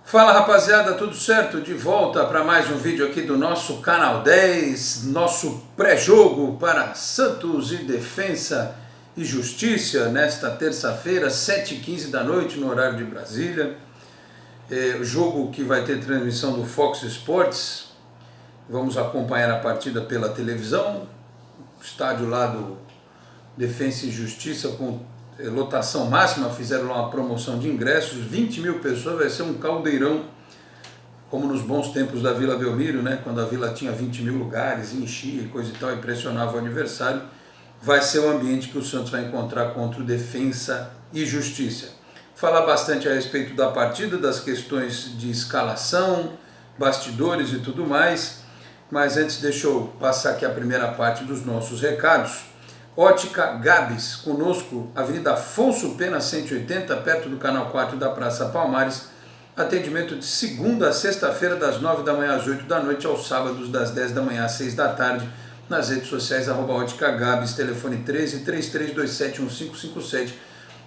Fala rapaziada, tudo certo? De volta para mais um vídeo aqui do nosso Canal 10, nosso pré-jogo para Santos e Defensa e Justiça, nesta terça-feira, 7h15 da noite, no horário de Brasília. O jogo que vai ter transmissão do Fox Sports, vamos acompanhar a partida pela televisão, estádio lá do Defensa e Justiça com lotação máxima, fizeram lá uma promoção de ingressos, 20 mil pessoas, vai ser um caldeirão, como nos bons tempos da Vila Belmiro, né? Quando a Vila tinha 20 mil lugares, enchia e coisa e tal, impressionava o adversário. Vai ser o ambiente que o Santos vai encontrar contra o Defensa e Justiça. Falar bastante a respeito da partida, das questões de escalação, bastidores e tudo mais, mas antes deixa eu passar aqui a primeira parte dos nossos recados. Ótica Gabs, conosco, Avenida Afonso Pena 180, perto do Canal 4 da Praça Palmares. Atendimento de segunda a sexta-feira, das 9 da manhã às 8 da noite, aos sábados das 10 da manhã às 6 da tarde, nas redes sociais, @Ótica Gabs, telefone 13-3327-1557,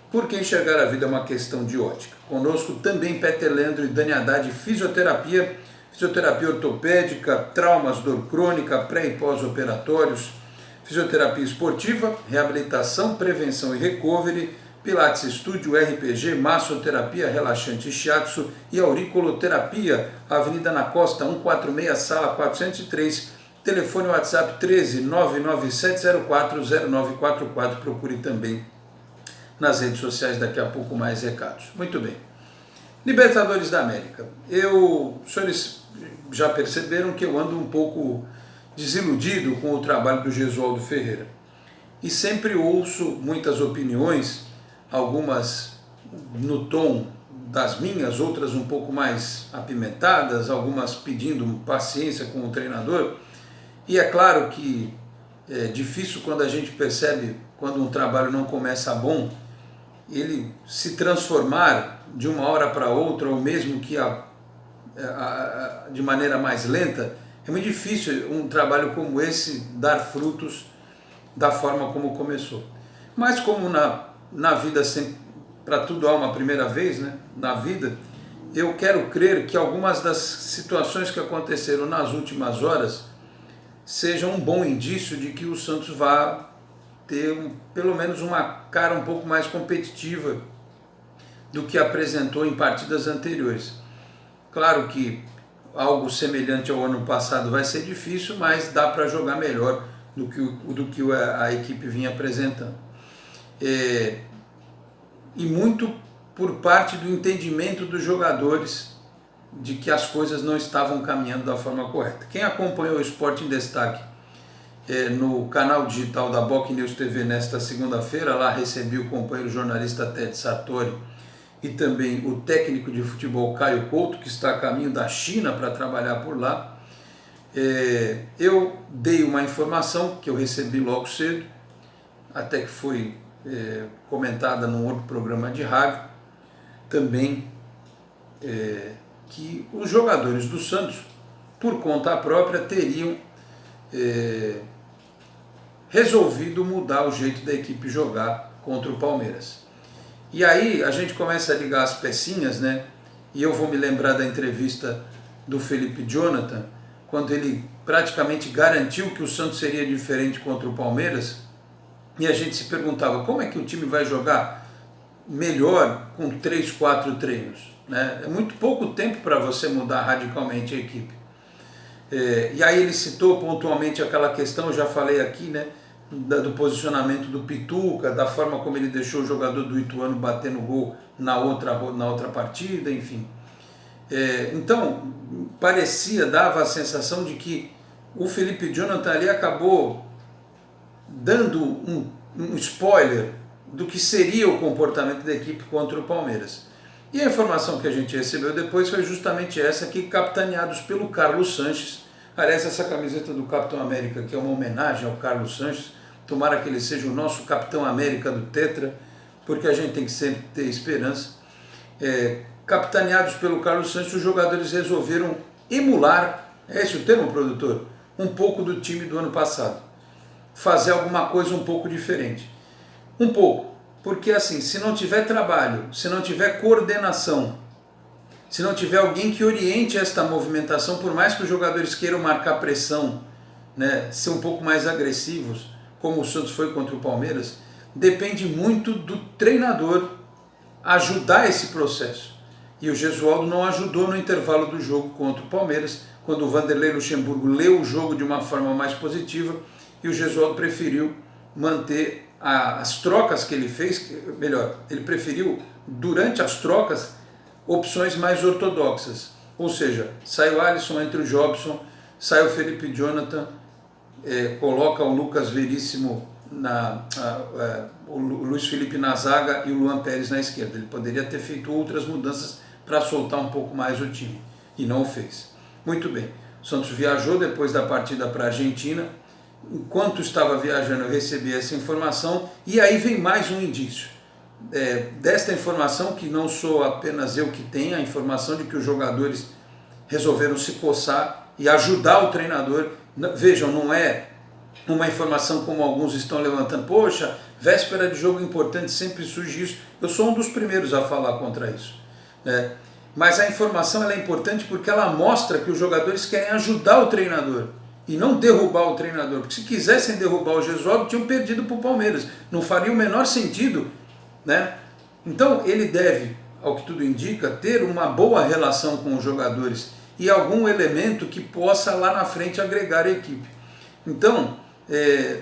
porque enxergar a vida é uma questão de ótica. Conosco também Peter Leandro e Dani Haddad, fisioterapia ortopédica, traumas, dor crônica, pré e pós-operatórios, fisioterapia esportiva, reabilitação, prevenção e recovery, pilates estúdio, RPG, massoterapia, relaxante shiatsu e auriculoterapia, Avenida na Costa 146, sala 403, telefone WhatsApp 13-997040944, procure também nas redes sociais, daqui a pouco mais recados. Muito bem. Libertadores da América. Os senhores já perceberam que eu ando um pouco desiludido com o trabalho do Gesualdo Ferreira. E sempre ouço muitas opiniões, algumas no tom das minhas, outras um pouco mais apimentadas, algumas pedindo paciência com o treinador. E é claro que é difícil quando a gente percebe, quando um trabalho não começa bom, ele se transformar de uma hora para outra, ou mesmo que de maneira mais lenta. É muito difícil um trabalho como esse dar frutos da forma como começou. Mas como na vida sempre, para tudo há uma primeira vez, né? Na vida, eu quero crer que algumas das situações que aconteceram nas últimas horas sejam um bom indício de que o Santos vai ter pelo menos uma cara um pouco mais competitiva do que apresentou em partidas anteriores. Claro que algo semelhante ao ano passado vai ser difícil, mas dá para jogar melhor do que a equipe vinha apresentando. E muito por parte do entendimento dos jogadores de que as coisas não estavam caminhando da forma correta. Quem acompanhou o Esporte em Destaque no canal digital da Boc News TV nesta segunda-feira, lá recebi o companheiro jornalista Ted Sartori e também o técnico de futebol Caio Couto, que está a caminho da China para trabalhar por lá. Eu dei uma informação que eu recebi logo cedo, até que foi comentada num outro programa de rádio, também que os jogadores do Santos, por conta própria, teriam resolvido mudar o jeito da equipe jogar contra o Palmeiras. E aí a gente começa a ligar as pecinhas, né? E eu vou me lembrar da entrevista do Felipe Jonathan, quando ele praticamente garantiu que o Santos seria diferente contra o Palmeiras, e a gente se perguntava como é que o time vai jogar melhor com 3, 4 treinos, né? É muito pouco tempo para você mudar radicalmente a equipe. E aí ele citou pontualmente aquela questão, eu já falei aqui, né? Do posicionamento do Pituca, da forma como ele deixou o jogador do Ituano bater no gol na outra partida, enfim. Então, dava a sensação de que o Felipe Jonathan ali acabou dando um spoiler do que seria o comportamento da equipe contra o Palmeiras. E a informação que a gente recebeu depois foi justamente essa, que capitaneados pelo Carlos Sanches. Aliás, essa camiseta do Capitão América, que é uma homenagem ao Carlos Sanches, tomara que ele seja o nosso Capitão América do Tetra, porque a gente tem que sempre ter esperança. Capitaneados pelo Carlos Sanches, os jogadores resolveram emular, é esse o termo, produtor? Um pouco do time do ano passado. Fazer alguma coisa um pouco diferente. Um pouco, porque assim, se não tiver trabalho, se não tiver coordenação, se não tiver alguém que oriente esta movimentação, por mais que os jogadores queiram marcar pressão, né, ser um pouco mais agressivos, como o Santos foi contra o Palmeiras, depende muito do treinador ajudar esse processo. E o Gesualdo não ajudou no intervalo do jogo contra o Palmeiras, quando o Vanderlei Luxemburgo leu o jogo de uma forma mais positiva e o Gesualdo preferiu manter as trocas que ele fez, melhor, ele preferiu, durante as trocas, opções mais ortodoxas. Ou seja, sai o Alisson, entra o Jobson, sai o Felipe Jonathan, coloca o Lucas Veríssimo, o Luiz Felipe na zaga e o Luan Pérez na esquerda. Ele poderia ter feito outras mudanças para soltar um pouco mais o time, e não o fez. Muito bem, o Santos viajou depois da partida para a Argentina. Enquanto estava viajando eu recebi essa informação, e aí vem mais um indício. Desta informação, que não sou apenas eu que tenho, a informação de que os jogadores resolveram se coçar e ajudar o treinador. Vejam, não é uma informação como alguns estão levantando, poxa, véspera de jogo importante sempre surge isso. Eu sou um dos primeiros a falar contra isso, né? Mas a informação ela é importante porque ela mostra que os jogadores querem ajudar o treinador e não derrubar o treinador, porque se quisessem derrubar o Gesualdo, tinham perdido para o Palmeiras, não faria o menor sentido, né? Então ele deve, ao que tudo indica, ter uma boa relação com os jogadores e algum elemento que possa lá na frente agregar a equipe. Então,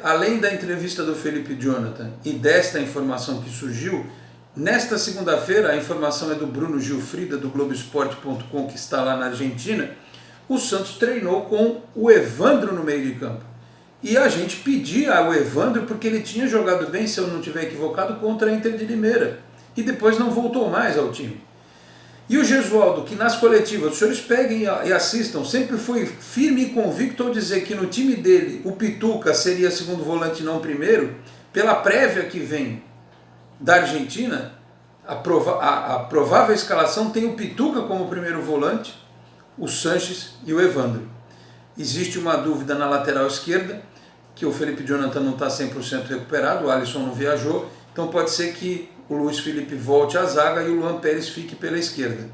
além da entrevista do Felipe Jonathan e desta informação que surgiu, nesta segunda-feira, a informação é do Bruno Gilfrida, do Globoesporte.com, que está lá na Argentina, o Santos treinou com o Evandro no meio de campo. E a gente pedia ao Evandro porque ele tinha jogado bem, se eu não estiver equivocado, contra a Inter de Limeira. E depois não voltou mais ao time. E o Gesualdo, que nas coletivas, os senhores peguem e assistam, sempre foi firme e convicto ao dizer que no time dele o Pituca seria segundo volante e não primeiro, pela prévia que vem da Argentina, a provável escalação tem o Pituca como primeiro volante, o Sanches e o Evandro. Existe uma dúvida na lateral esquerda, que o Felipe Jonathan não está 100% recuperado, o Alisson não viajou, então pode ser que o Luiz Felipe volte à zaga e o Luan Pérez fique pela esquerda.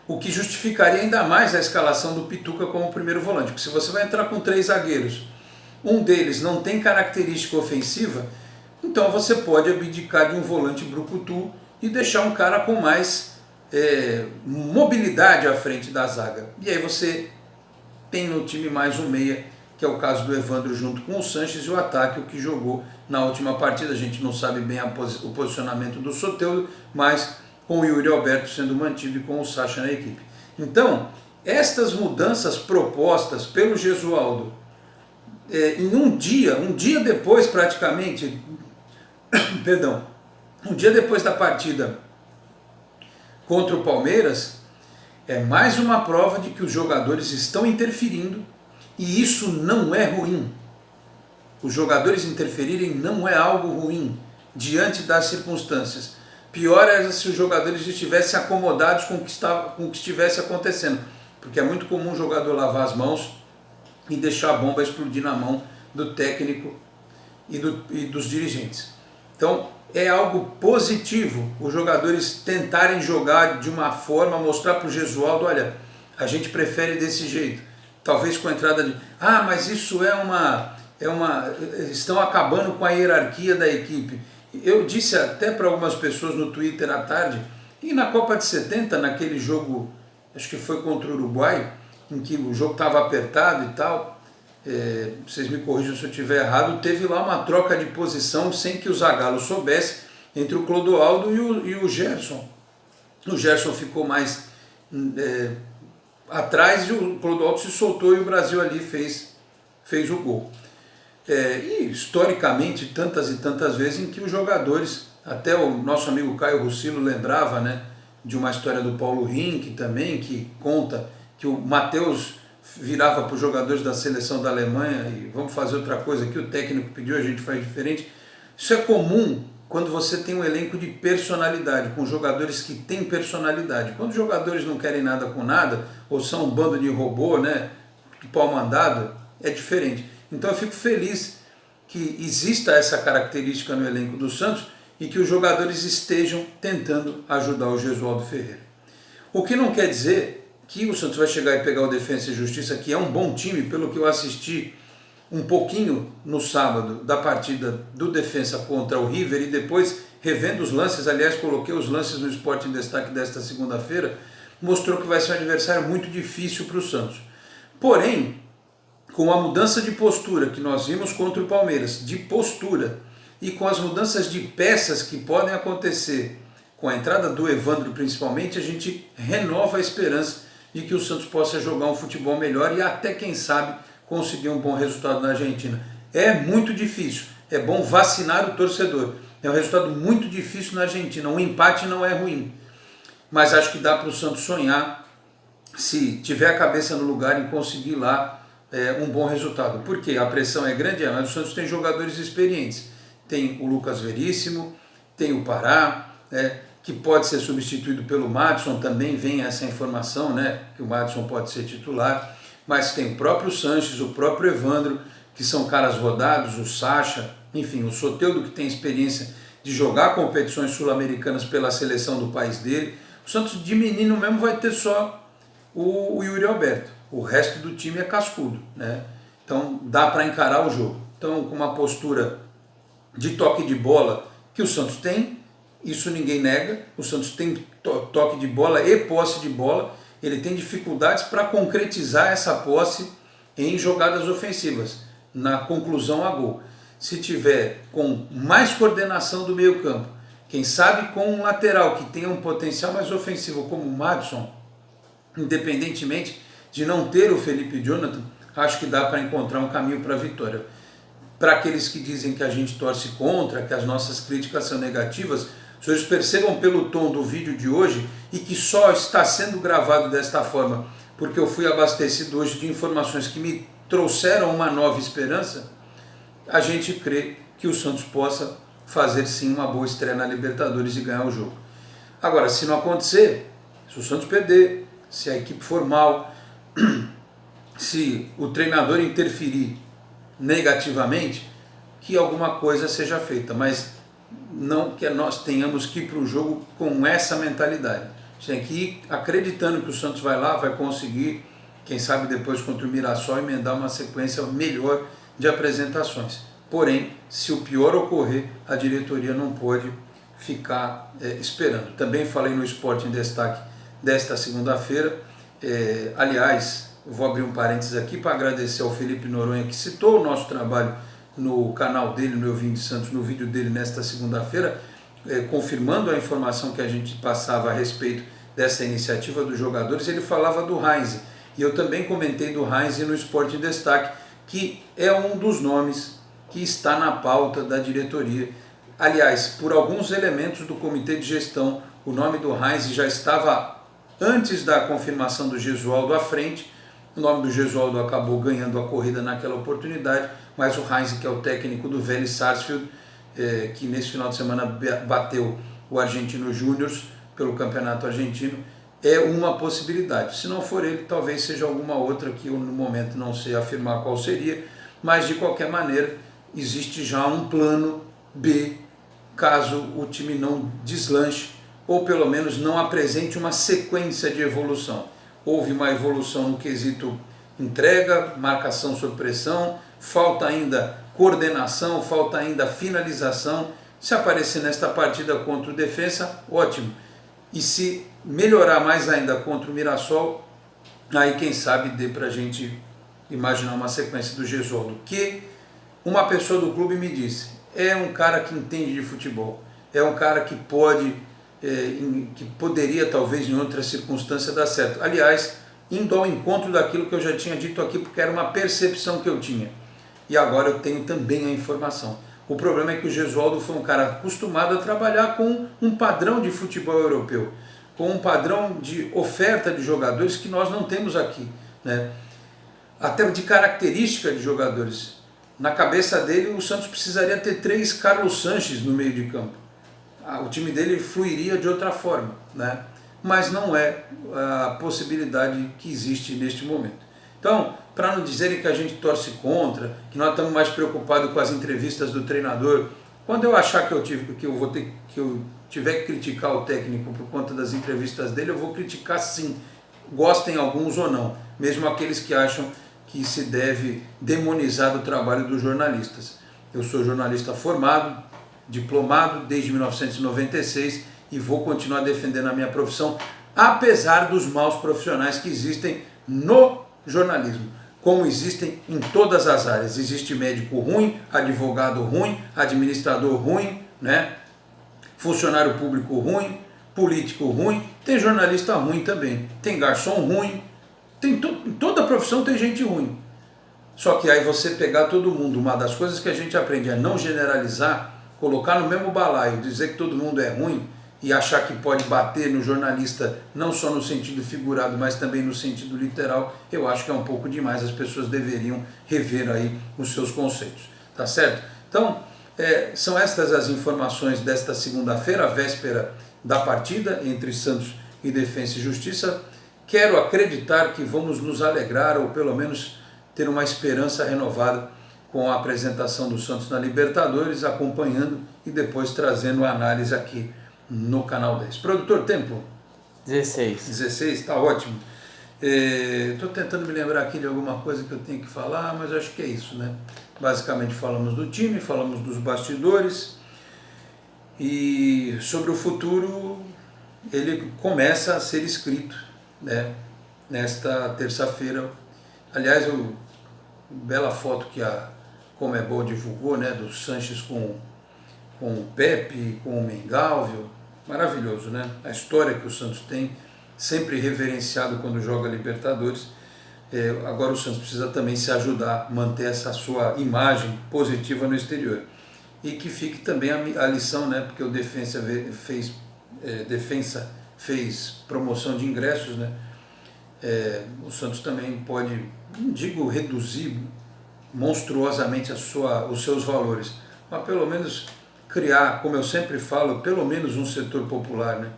O que justificaria ainda mais a escalação do Pituca como primeiro volante, porque se você vai entrar com 3 zagueiros, um deles não tem característica ofensiva, então você pode abdicar de um volante brucutu e deixar um cara com mais mobilidade à frente da zaga. E aí você tem no time mais um meia, que é o caso do Evandro junto com o Sanches, e o ataque, o que jogou na última partida. A gente não sabe bem o posicionamento do Soteldo, mas com o Yuri Alberto sendo mantido e com o Sacha na equipe. Então, estas mudanças propostas pelo Gesualdo, em um dia depois praticamente, perdão, um dia depois da partida contra o Palmeiras, é mais uma prova de que os jogadores estão interferindo, e isso não é ruim. Os jogadores interferirem não é algo ruim diante das circunstâncias. Pior é se os jogadores estivessem acomodados com o que estivesse acontecendo, porque é muito comum o jogador lavar as mãos e deixar a bomba explodir na mão do técnico e dos dirigentes. Então é algo positivo os jogadores tentarem jogar de uma forma, mostrar para o Gesualdo, olha, a gente prefere desse jeito. Talvez com a entrada de, mas isso estão acabando com a hierarquia da equipe. Eu disse até para algumas pessoas no Twitter à tarde, e na Copa de 70, naquele jogo, acho que foi contra o Uruguai, em que o jogo estava apertado e tal, vocês me corrijam se eu estiver errado, teve lá uma troca de posição sem que o Zagallo soubesse, entre o Clodoaldo e o Gerson. O Gerson ficou mais atrás e o Clodoaldo se soltou e o Brasil ali fez o gol. E historicamente, tantas e tantas vezes em que os jogadores, até o nosso amigo Caio Russilo lembrava, né, de uma história do Paulo Rink também, que conta que o Matheus virava para os jogadores da seleção da Alemanha e vamos fazer outra coisa que o técnico pediu, a gente faz diferente. Isso é comum quando você tem um elenco de personalidade, com jogadores que têm personalidade. Quando os jogadores não querem nada com nada, ou são um bando de robô, né, de pau mandado, é diferente. Então eu fico feliz que exista essa característica no elenco do Santos e que os jogadores estejam tentando ajudar o Gesualdo Ferreira. O que não quer dizer que o Santos vai chegar e pegar o Defensa e Justiça, que é um bom time, pelo que eu assisti um pouquinho no sábado da partida do Defensa contra o River e depois revendo os lances, aliás, coloquei os lances no Sport em Destaque desta segunda-feira, mostrou que vai ser um adversário muito difícil para o Santos. Porém, com a mudança de postura que nós vimos contra o Palmeiras, de postura, e com as mudanças de peças que podem acontecer, com a entrada do Evandro principalmente, a gente renova a esperança de que o Santos possa jogar um futebol melhor e até, quem sabe, conseguir um bom resultado na Argentina. É muito difícil, é bom vacinar o torcedor. É um resultado muito difícil na Argentina, um empate não é ruim, mas acho que dá para o Santos sonhar, se tiver a cabeça no lugar, em conseguir lá um bom resultado. Por quê? A pressão é grande, mas o Santos tem jogadores experientes. Tem o Lucas Veríssimo, tem o Pará, que pode ser substituído pelo Madison, também vem essa informação, que o Madison pode ser titular, mas tem o próprio Sanches, o próprio Evandro, que são caras rodados, o Sacha, enfim, o Soteldo, que tem experiência de jogar competições sul-americanas pela seleção do país dele. O Santos de menino mesmo vai ter só o Yuri Alberto, o resto do time é cascudo, Então dá para encarar o jogo. Então, com uma postura de toque de bola que o Santos tem, isso ninguém nega, o Santos tem toque de bola e posse de bola, ele tem dificuldades para concretizar essa posse em jogadas ofensivas, na conclusão a gol. Se tiver com mais coordenação do meio campo, quem sabe com um lateral que tenha um potencial mais ofensivo como o Madison, independentemente de não ter o Felipe Jonathan, acho que dá para encontrar um caminho para a vitória. Para aqueles que dizem que a gente torce contra, que as nossas críticas são negativas, os senhores percebam pelo tom do vídeo de hoje e que só está sendo gravado desta forma porque eu fui abastecido hoje de informações que me trouxeram uma nova esperança, a gente crê que o Santos possa fazer sim uma boa estreia na Libertadores e ganhar o jogo. Agora, se não acontecer, se o Santos perder, se a equipe for mal, se o treinador interferir negativamente, que alguma coisa seja feita, mas não que nós tenhamos que ir para o jogo com essa mentalidade. A gente tem que ir acreditando que o Santos vai lá, vai conseguir, quem sabe depois contra o Mirassol, emendar uma sequência melhor de apresentações. Porém, se o pior ocorrer, a diretoria não pode ficar esperando. Também falei no Sport em Destaque desta segunda-feira. Aliás, eu vou abrir um parênteses aqui para agradecer ao Felipe Noronha, que citou o nosso trabalho no canal dele, no Eu Vim de Santos, no vídeo dele nesta segunda-feira, confirmando a informação que a gente passava a respeito dessa iniciativa dos jogadores. Ele falava do Heinze, e eu também comentei do Heinze no Sport em Destaque, que é um dos nomes que está na pauta da diretoria. Aliás, por alguns elementos do comitê de gestão, o nome do Heinze já estava antes da confirmação do Gesualdo à frente. O nome do Gesualdo acabou ganhando a corrida naquela oportunidade, mas o Heinze, que é o técnico do Vélez Sarsfield, que nesse final de semana bateu o Argentino Júnior pelo Campeonato Argentino, é uma possibilidade. Se não for ele, talvez seja alguma outra que eu no momento não sei afirmar qual seria, mas de qualquer maneira existe já um plano B, caso o time não deslanche, ou pelo menos não apresente uma sequência de evolução. Houve uma evolução no quesito entrega, marcação sob pressão, falta ainda coordenação, falta ainda finalização. Se aparecer nesta partida contra o Defensa, ótimo. E se melhorar mais ainda contra o Mirassol, aí quem sabe dê para a gente imaginar uma sequência do Gesualdo, que uma pessoa do clube me disse, é um cara que entende de futebol, é um cara que que poderia talvez em outra circunstância dar certo. Aliás, indo ao encontro daquilo que eu já tinha dito aqui, porque era uma percepção que eu tinha. E agora eu tenho também a informação. O problema é que o Gesualdo foi um cara acostumado a trabalhar com um padrão de futebol europeu, com um padrão de oferta de jogadores que nós não temos aqui, até de característica de jogadores. Na cabeça dele, o Santos precisaria ter 3 Carlos Sanches no meio de campo. O time dele fluiria de outra forma, mas não é a possibilidade que existe neste momento. Então, para não dizerem que a gente torce contra, que nós estamos mais preocupados com as entrevistas do treinador, quando eu achar que eu tiver que criticar o técnico por conta das entrevistas dele, eu vou criticar sim, gostem alguns ou não, mesmo aqueles que acham que se deve demonizar o trabalho dos jornalistas. Eu sou jornalista formado, diplomado desde 1996 e vou continuar defendendo a minha profissão, apesar dos maus profissionais que existem no jornalismo, como existem em todas as áreas. Existe médico ruim, advogado ruim, administrador ruim, né? Funcionário público ruim, político ruim, tem jornalista ruim também, tem garçom ruim, tem toda profissão tem gente ruim. Só que aí você pegar todo mundo, uma das coisas que a gente aprende é não generalizar, colocar no mesmo balaio, dizer que todo mundo é ruim e achar que pode bater no jornalista, não só no sentido figurado, mas também no sentido literal, eu acho que é um pouco demais, as pessoas deveriam rever aí os seus conceitos, tá certo? Então, são estas as informações desta segunda-feira, véspera da partida entre Santos e Defensa e Justiça. Quero acreditar que vamos nos alegrar, ou pelo menos ter uma esperança renovada com a apresentação do Santos na Libertadores, acompanhando e depois trazendo a análise aqui no Canal 10. Produtor, tempo? 16. 16, tá ótimo. Estou tentando me lembrar aqui de alguma coisa que eu tenho que falar, mas acho que é isso, né? Basicamente falamos do time, falamos dos bastidores e sobre o futuro ele começa a ser escrito, né? Nesta terça-feira. Aliás, bela foto que a Conmebol divulgou, né? Do Sanches com o Pepe, com o Mengalvio, maravilhoso, né? A história que o Santos tem, sempre reverenciado quando joga Libertadores. Agora o Santos precisa também se ajudar a manter essa sua imagem positiva no exterior. E que fique também a lição, né? Porque o Defensa fez promoção de ingressos, né? O Santos também pode, não digo reduzir monstruosamente os seus valores, mas pelo menos criar, como eu sempre falo, pelo menos um setor popular, né?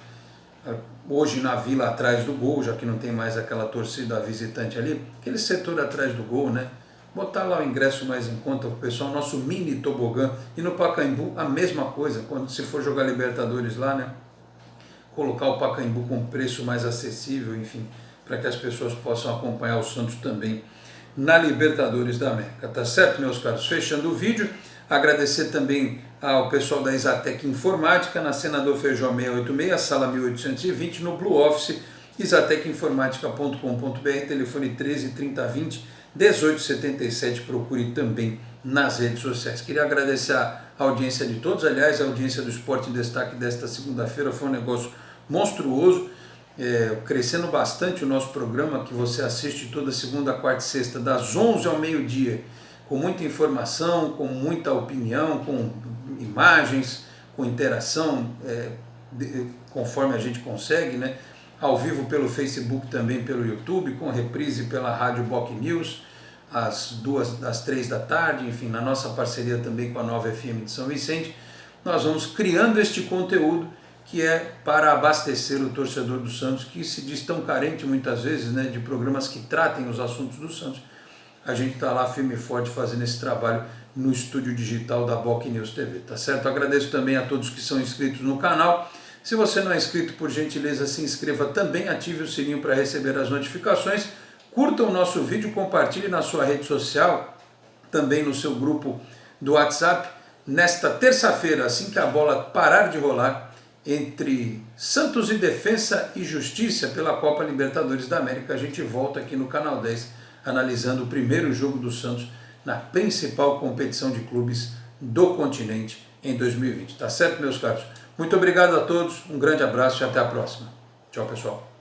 Hoje na Vila atrás do gol, já que não tem mais aquela torcida visitante ali, aquele setor atrás do gol, né? Botar lá o ingresso mais em conta para o pessoal, nosso mini tobogã. E no Pacaembu a mesma coisa, quando se for jogar Libertadores lá, né? Colocar o Pacaembu com preço mais acessível, enfim, para que as pessoas possam acompanhar o Santos também na Libertadores da América. Tá certo, meus caros? Fechando o vídeo, agradecer também ao pessoal da Exatec Informática, na Senador Feijó 686, sala 1820, no Blue Office, exatecinformatica.com.br, telefone 13 30 20 18 77, procure também nas redes sociais. Queria agradecer a audiência de todos, aliás, a audiência do Esporte em Destaque desta segunda-feira foi um negócio monstruoso, crescendo bastante o nosso programa, que você assiste toda segunda, quarta e sexta, das 11 ao meio-dia, com muita informação, com muita opinião, com imagens, com interação, conforme a gente consegue, né? Ao vivo pelo Facebook, também pelo YouTube, com reprise pela Rádio Boc News, às 3 da tarde, enfim, na nossa parceria também com a Nova FM de São Vicente, nós vamos criando este conteúdo que é para abastecer o torcedor do Santos, que se diz tão carente muitas vezes, né, de programas que tratem os assuntos do Santos. A gente está lá firme e forte fazendo esse trabalho no estúdio digital da Boc News TV, tá certo? Agradeço também a todos que são inscritos no canal. Se você não é inscrito, por gentileza, se inscreva também, ative o sininho para receber as notificações, curta o nosso vídeo, compartilhe na sua rede social, também no seu grupo do WhatsApp. Nesta terça-feira, assim que a bola parar de rolar, entre Santos e Defensa e Justiça pela Copa Libertadores da América, a gente volta aqui no Canal 10, analisando o primeiro jogo do Santos na principal competição de clubes do continente em 2020. Tá certo, meus caros? Muito obrigado a todos, um grande abraço e até a próxima. Tchau, pessoal.